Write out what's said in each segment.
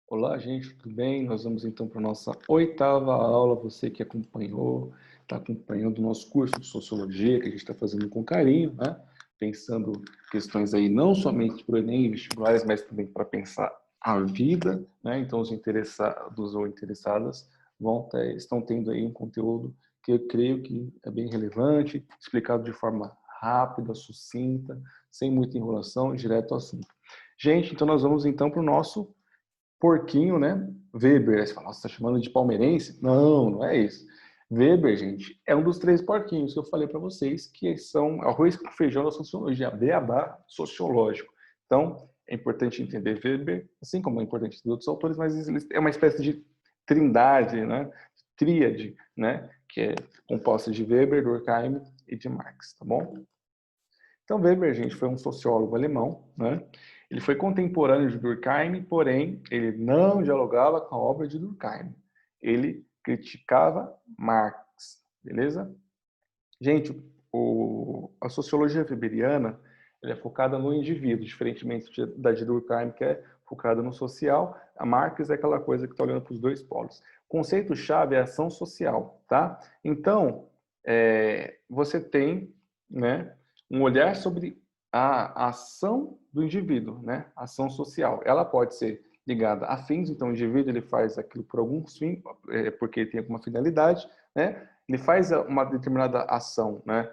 Olá, gente, tudo bem? Nós vamos então para a nossa oitava aula. Você que acompanhou, está acompanhando o nosso curso de Sociologia, que a gente está fazendo com carinho, né? Pensando questões aí não somente para o Enem e vestibulares, mas também para pensar a vida, né? Então, os interessados ou interessadas estão tendo aí um conteúdo que eu creio que é bem relevante, explicado de forma rápida, sucinta, sem muita enrolação, direto ao assunto. Gente, então nós vamos então para o nosso porquinho, né? Weber. Aí você fala, nossa, tá chamando de palmeirense? Não, não é isso. Weber, gente, é um dos três porquinhos que eu falei para vocês, que são arroz com feijão da sociologia, beabá sociológico. Então, é importante entender Weber, assim como é importante entender outros autores, mas é uma espécie de trindade, né? Tríade, né? Que é composta de Weber, Durkheim e de Marx, tá bom? Então, Weber, gente, foi um sociólogo alemão, né? Ele foi contemporâneo de Durkheim, porém, ele não dialogava com a obra de Durkheim. Ele criticava Marx, beleza? Gente, a sociologia weberiana ela é focada no indivíduo, diferentemente da de Durkheim, que é focada no social. A Marx é aquela coisa que está olhando para os dois polos. O conceito-chave é ação social, tá? Então, você tem, né, um olhar sobre a ação do indivíduo, né? A ação social. Ela pode ser ligada a fins, então o indivíduo ele faz aquilo por alguns fins, porque ele tem alguma finalidade, né? Ele faz uma determinada ação, né?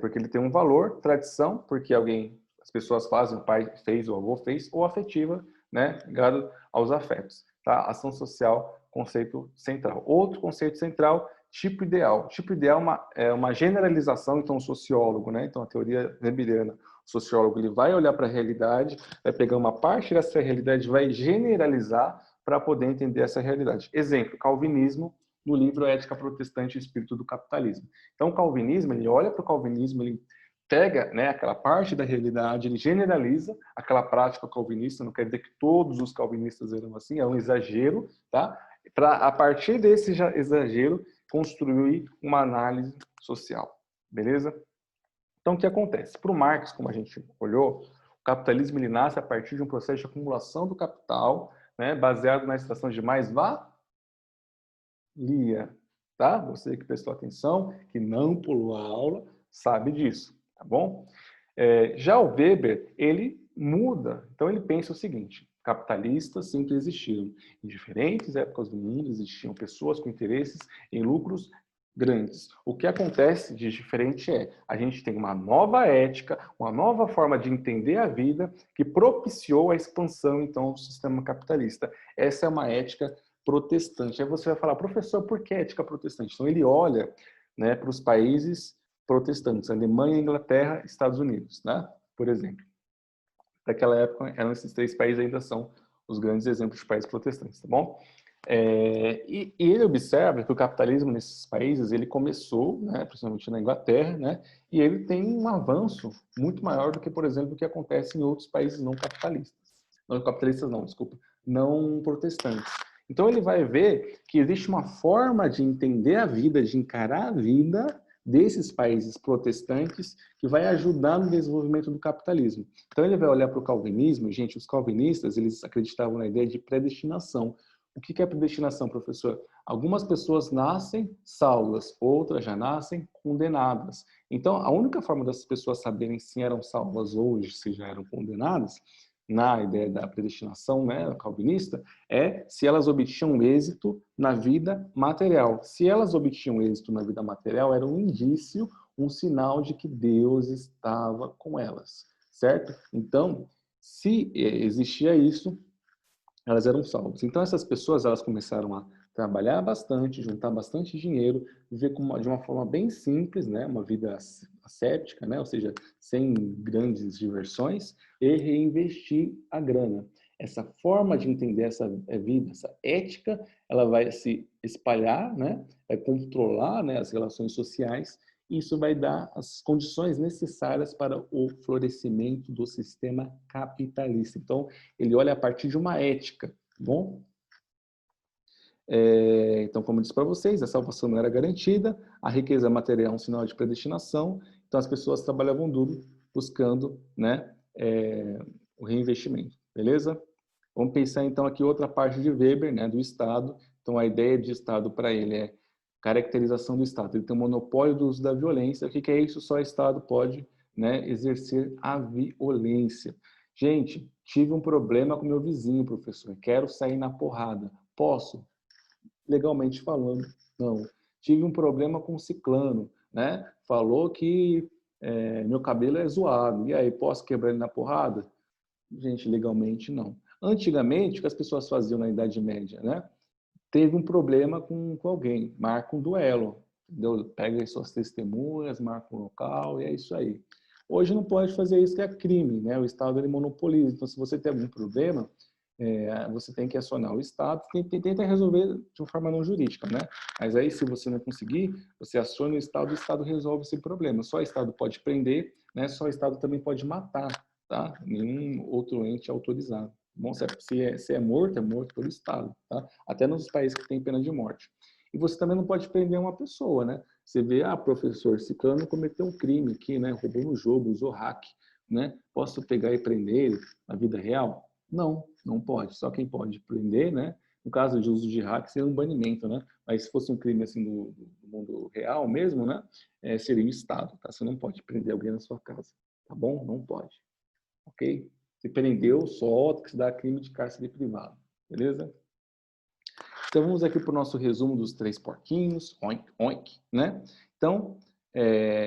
Porque ele tem um valor, tradição, porque as pessoas fazem, o pai fez, o avô fez, ou afetiva, né? Ligado aos afetos, tá? Ação social, conceito central. Outro conceito central, tipo ideal. Tipo ideal é uma generalização, então, o sociólogo, né? Então, a teoria weberiana, o sociólogo, ele vai olhar para a realidade, vai pegar uma parte dessa realidade, vai generalizar para poder entender essa realidade. Exemplo, calvinismo, no livro Ética Protestante e Espírito do Capitalismo. Então, o calvinismo, ele olha para o calvinismo, ele pega, né, aquela parte da realidade, ele generaliza aquela prática calvinista, não quer dizer que todos os calvinistas eram assim, é um exagero, tá? Para, a partir desse exagero, construir uma análise social, beleza? Então, o que acontece? Para o Marx, como a gente olhou, o capitalismo ele nasce a partir de um processo de acumulação do capital, né, baseado na extração de mais valia, tá? Você que prestou atenção, que não pulou a aula, sabe disso, tá bom? Já o Weber, ele muda. Então, ele pensa o seguinte, capitalistas sempre existiram. Em diferentes épocas do mundo, existiam pessoas com interesses em lucros grandes. O que acontece de diferente a gente tem uma nova ética, uma nova forma de entender a vida que propiciou a expansão, então, do sistema capitalista. Essa é uma ética protestante. Aí você vai falar, professor, por que ética protestante? Então, ele olha, né, para os países protestantes, Alemanha, Inglaterra, Estados Unidos, né? Por exemplo. Naquela época, eram esses três países ainda são os grandes exemplos de países protestantes, tá bom? E ele observa que o capitalismo nesses países, ele começou, né, principalmente na Inglaterra, né, e ele tem um avanço muito maior do que, por exemplo, o que acontece em outros países não capitalistas. Não capitalistas não, desculpa, não protestantes. Então ele vai ver que existe uma forma de entender a vida, de encarar a vida desses países protestantes que vai ajudar no desenvolvimento do capitalismo. Então ele vai olhar para o calvinismo, gente, os calvinistas, eles acreditavam na ideia de predestinação. O que é predestinação, professor? Algumas pessoas nascem salvas, outras já nascem condenadas. Então, a única forma das pessoas saberem se eram salvas ou se já eram condenadas, na ideia da predestinação, né, calvinista, é se elas obtinham êxito na vida material. Se elas obtinham êxito na vida material, era um indício, um sinal de que Deus estava com elas, certo? Então, se existia isso, elas eram salvas. Então, essas pessoas, elas começaram a trabalhar bastante, juntar bastante dinheiro, viver de uma forma bem simples, né? Uma vida ascética, né? Ou seja, sem grandes diversões, e reinvestir a grana. Essa forma de entender essa vida, essa ética, ela vai se espalhar, né? Vai controlar, né, as relações sociais, e isso vai dar as condições necessárias para o florescimento do sistema capitalista. Então, ele olha a partir de uma ética, tá bom? Então, como eu disse para vocês, a salvação não era garantida, a riqueza material é um sinal de predestinação, então as pessoas trabalhavam duro buscando, né, o reinvestimento, beleza? Vamos pensar então aqui outra parte de Weber, né, do Estado. Então a ideia de Estado para ele é caracterização do Estado. Ele tem o monopólio do uso da violência. O que é isso? Só o Estado pode, né, exercer a violência. Gente, tive um problema com meu vizinho, professor. Quero sair na porrada. Posso? Legalmente falando, não. Tive um problema com o ciclano, né? Falou que meu cabelo é zoado. E aí, posso quebrar ele na porrada? Gente, legalmente não. Antigamente, o que as pessoas faziam na Idade Média, né? Teve um problema com alguém, marca um duelo, entendeu? Pega aí suas testemunhas, marca um local e é isso aí. Hoje não pode fazer isso, que é crime, né? O Estado ele monopoliza. Então, se você tem algum problema, você tem que acionar o Estado, tenta resolver de uma forma não jurídica, né? Mas aí, se você não conseguir, você aciona o Estado resolve esse problema. Só o Estado pode prender, né? Só o Estado também pode matar, tá? Nenhum outro ente autorizado. Bom, se é morto pelo Estado, tá? Até nos países que tem pena de morte. E você também não pode prender uma pessoa, né? Você vê, professor ciclano cometeu um crime aqui, né? Roubou no jogo, usou hack, né? Posso pegar e prender ele na vida real? Não, não pode. Só quem pode prender, né? No caso de uso de hack, seria um banimento, né? Mas se fosse um crime assim do mundo real mesmo, né? Seria o Estado, tá? Você não pode prender alguém na sua casa, tá bom? Não pode, ok? Se prendeu, solta, que se dá crime de cárcere privado, beleza? Então vamos aqui para o nosso resumo dos 3 porquinhos, oink, oink, né? Então,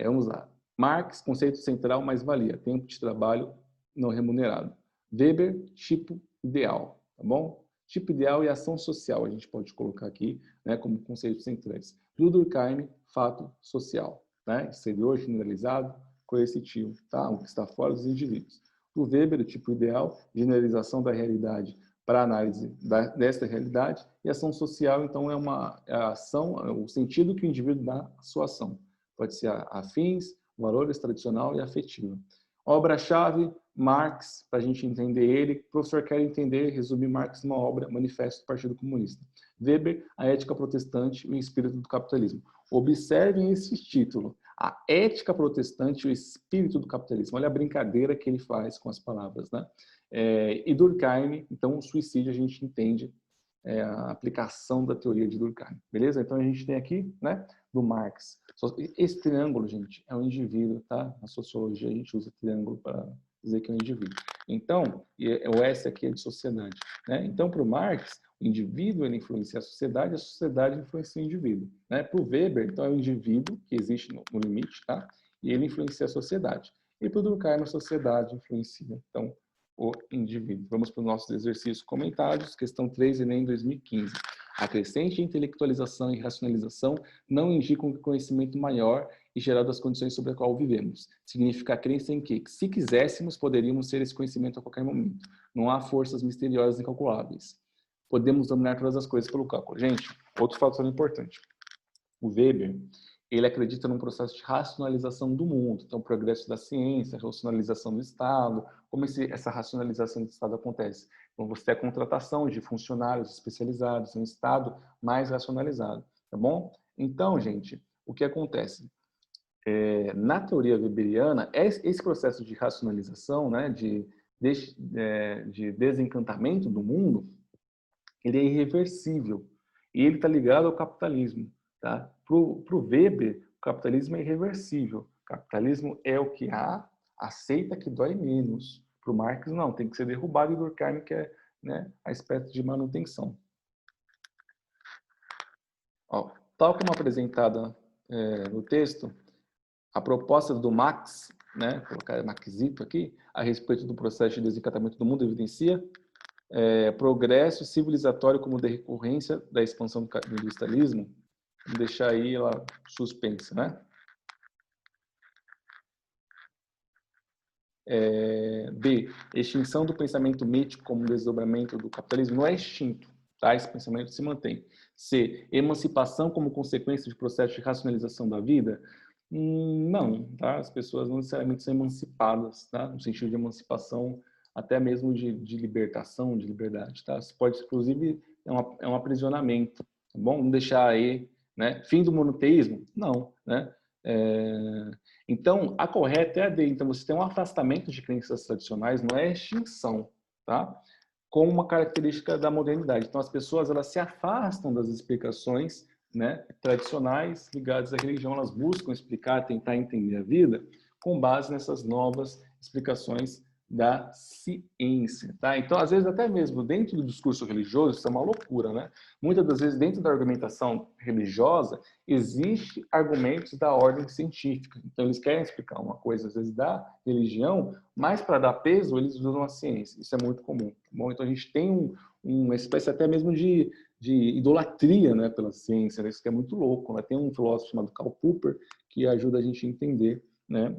vamos lá. Marx, conceito central, mais-valia, tempo de trabalho não remunerado. Weber, tipo ideal, tá bom? Tipo ideal e ação social, a gente pode colocar aqui, né, como conceitos centrais. Durkheim, fato social, né? Exterior, generalizado, coercitivo, tá? O que está fora dos indivíduos. O Weber, o tipo ideal, generalização da realidade para análise desta realidade, e ação social, então, é a ação, o sentido que o indivíduo dá à sua ação. Pode ser afins, valores tradicional e afetiva. Obra-chave, Marx, para a gente entender ele. O professor quer entender, resumir Marx numa obra, Manifesto do Partido Comunista. Weber, a ética protestante e o espírito do capitalismo. Observem esse título, a ética protestante e o espírito do capitalismo. Olha a brincadeira que ele faz com as palavras, né? E Durkheim, então o suicídio a gente entende a aplicação da teoria de Durkheim, beleza? Então a gente tem aqui, né, do Marx. Esse triângulo, gente, é um indivíduo, tá? Na sociologia a gente usa triângulo para dizer que é um indivíduo. Então, o S aqui é de sociedade, né? Então, para o Marx, o indivíduo ele influencia a sociedade influencia o indivíduo, né? Para o Weber, então é o indivíduo que existe no limite, tá? E ele influencia a sociedade. E para o Durkheim, a sociedade influencia, então, o indivíduo. Vamos para os nossos exercícios comentados, questão 3, Enem 2015. A crescente intelectualização e racionalização não indicam conhecimento maior e geral das condições sobre a qual vivemos. Significa a crença em que, se quiséssemos, poderíamos ter esse conhecimento a qualquer momento. Não há forças misteriosas e incalculáveis. Podemos dominar todas as coisas pelo cálculo. Gente, outro fator importante. O Weber, ele acredita num processo de racionalização do mundo, então o progresso da ciência, a racionalização do Estado, como essa racionalização do Estado acontece? Então você tem a contratação de funcionários especializados, um Estado mais racionalizado, tá bom? Então, gente, o que acontece? Na teoria weberiana, esse processo de racionalização, né, de desencantamento do mundo, ele é irreversível e ele está ligado ao capitalismo. Tá? Para o Weber, o capitalismo é irreversível. O capitalismo é o que aceita que dói menos. Para o Marx, não, tem que ser derrubado, e Durkheim quer, né, a espécie de manutenção. Ó, tal como apresentada no texto, a proposta do Marx, né, colocar Marxito aqui, a respeito do processo de desencantamento do mundo, evidencia progresso civilizatório como decorrência da expansão do industrialismo. Vamos deixar aí ela suspensa, né? B. Extinção do pensamento mítico como desdobramento do capitalismo não é extinto, tá? Esse pensamento se mantém. C. Emancipação como consequência de processo de racionalização da vida? Não, tá? As pessoas não necessariamente são emancipadas, tá? No sentido de emancipação, até mesmo de libertação, de liberdade, tá? Isso pode, inclusive, é um aprisionamento, tá bom? Vamos deixar aí, né? Fim do monoteísmo? Não, né? Então, a correta é a D. Então, você tem um afastamento de crenças tradicionais, não é extinção, tá? como uma característica da modernidade. Então, as pessoas elas se afastam das explicações, né, tradicionais ligadas à religião, elas buscam explicar, tentar entender a vida com base nessas novas explicações da ciência, tá? Então, às vezes, até mesmo dentro do discurso religioso, isso é uma loucura, né? Muitas das vezes, dentro da argumentação religiosa, existe argumentos da ordem científica. Então, eles querem explicar uma coisa, às vezes, da religião, mas para dar peso, eles usam a ciência. Isso é muito comum, tá bom? Então, a gente tem uma espécie até mesmo de idolatria, né, pela ciência, né? Isso que é muito louco, né? Tem um filósofo chamado Karl Popper que ajuda a gente a entender, né,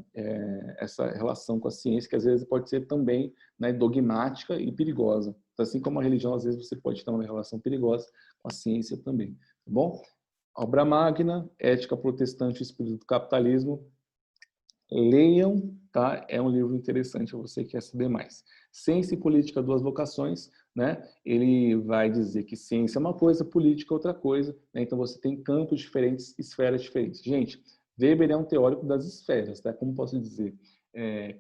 essa relação com a ciência, que às vezes pode ser também, né, dogmática e perigosa. Então, assim como a religião, às vezes você pode ter uma relação perigosa com a ciência também, tá bom? Obra magna, Ética Protestante e Espírito do Capitalismo. Leiam, tá? É um livro interessante para você que quer saber mais. Ciência e Política, Duas Vocações, né? Ele vai dizer que ciência é uma coisa, política é outra coisa, né? Então você tem campos diferentes, esferas diferentes. Gente, Weber é um teórico das esferas, tá? Como posso dizer?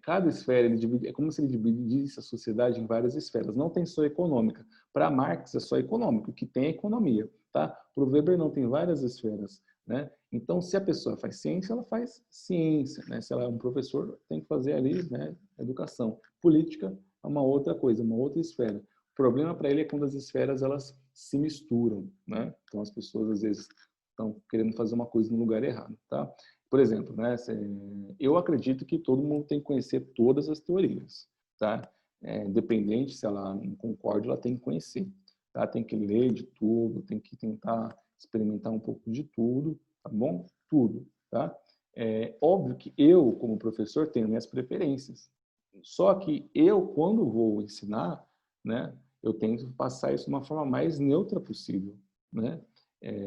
Cada esfera, é como se ele dividisse a sociedade em várias esferas. Não tem só econômica. Para Marx é só econômico, o que tem é economia, tá? Para o Weber não, tem várias esferas, né? Então, se a pessoa faz ciência, ela faz ciência, né? Se ela é um professor, tem que fazer ali, né, educação. Política é uma outra coisa, uma outra esfera. O problema para ele é quando as esferas elas se misturam, né? Então, as pessoas às vezes estão querendo fazer uma coisa no lugar errado, tá? Por exemplo, né, eu acredito que todo mundo tem que conhecer todas as teorias, tá? Independente se ela não concorda, ela tem que conhecer, tá? Tem que ler de tudo, tem que tentar experimentar um pouco de tudo, tá bom? Tudo, tá? É óbvio que eu, como professor, tenho minhas preferências. Só que eu, quando vou ensinar, né, eu tento passar isso de uma forma mais neutra possível, né?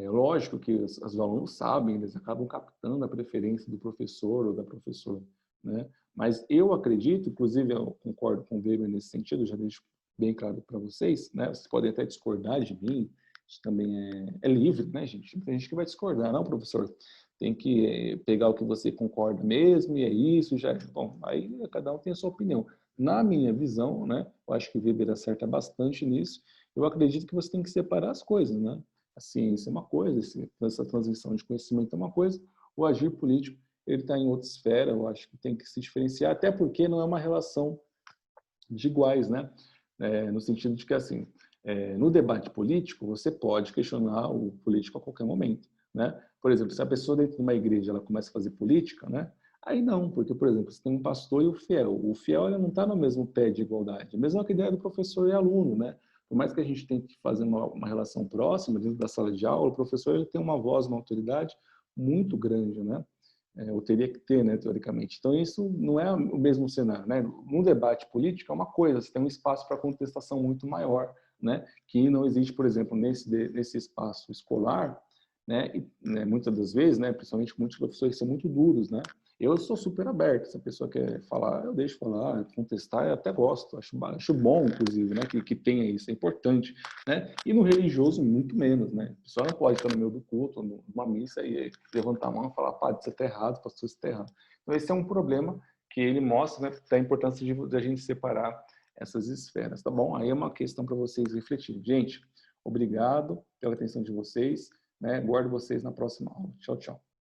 Lógico que os alunos sabem, eles acabam captando a preferência do professor ou da professora, né? Mas eu acredito, inclusive eu concordo com o Weber nesse sentido, já deixo bem claro para vocês, né? Vocês podem até discordar de mim, isso também é livre, né, gente? Tem gente que vai discordar, não, professor? Tem que pegar o que você concorda mesmo, e é isso, já. Bom, aí cada um tem a sua opinião. Na minha visão, né, eu acho que o Weber acerta bastante nisso, eu acredito que você tem que separar as coisas, né? A ciência é uma coisa, essa transmissão de conhecimento é uma coisa, o agir político, ele está em outra esfera, eu acho que tem que se diferenciar, até porque não é uma relação de iguais, né? No sentido de que, assim, no debate político, você pode questionar o político a qualquer momento, né? Por exemplo, se a pessoa dentro de uma igreja ela começa a fazer política, né? Aí não, porque, por exemplo, você tem um pastor e o fiel. O fiel ele não está no mesmo pé de igualdade. Mesmo que a ideia do professor e aluno, né? Por mais que a gente tente fazer uma relação próxima dentro da sala de aula, o professor ele tem uma voz, uma autoridade muito grande, né? Ou teria que ter, né, teoricamente. Então, isso não é o mesmo cenário, né? No debate político é uma coisa, você tem um espaço para contestação muito maior, né? Que não existe, por exemplo, nesse espaço escolar, né? E, né, muitas das vezes, né, principalmente muitos professores são muito duros, né? Eu sou super aberto, se a pessoa quer falar, eu deixo falar, contestar, eu até gosto, acho bom, inclusive, né, que tenha isso, é importante, né? E no religioso, muito menos, né? A pessoa não pode estar no meio do culto, numa missa, e levantar a mão e falar, padre, você está errado, pastor, você está errado. Então, esse é um problema que ele mostra, né, da importância de a gente separar essas esferas, tá bom? Aí é uma questão para vocês refletirem. Gente, obrigado pela atenção de vocês, né? Guardo vocês na próxima aula. Tchau, tchau.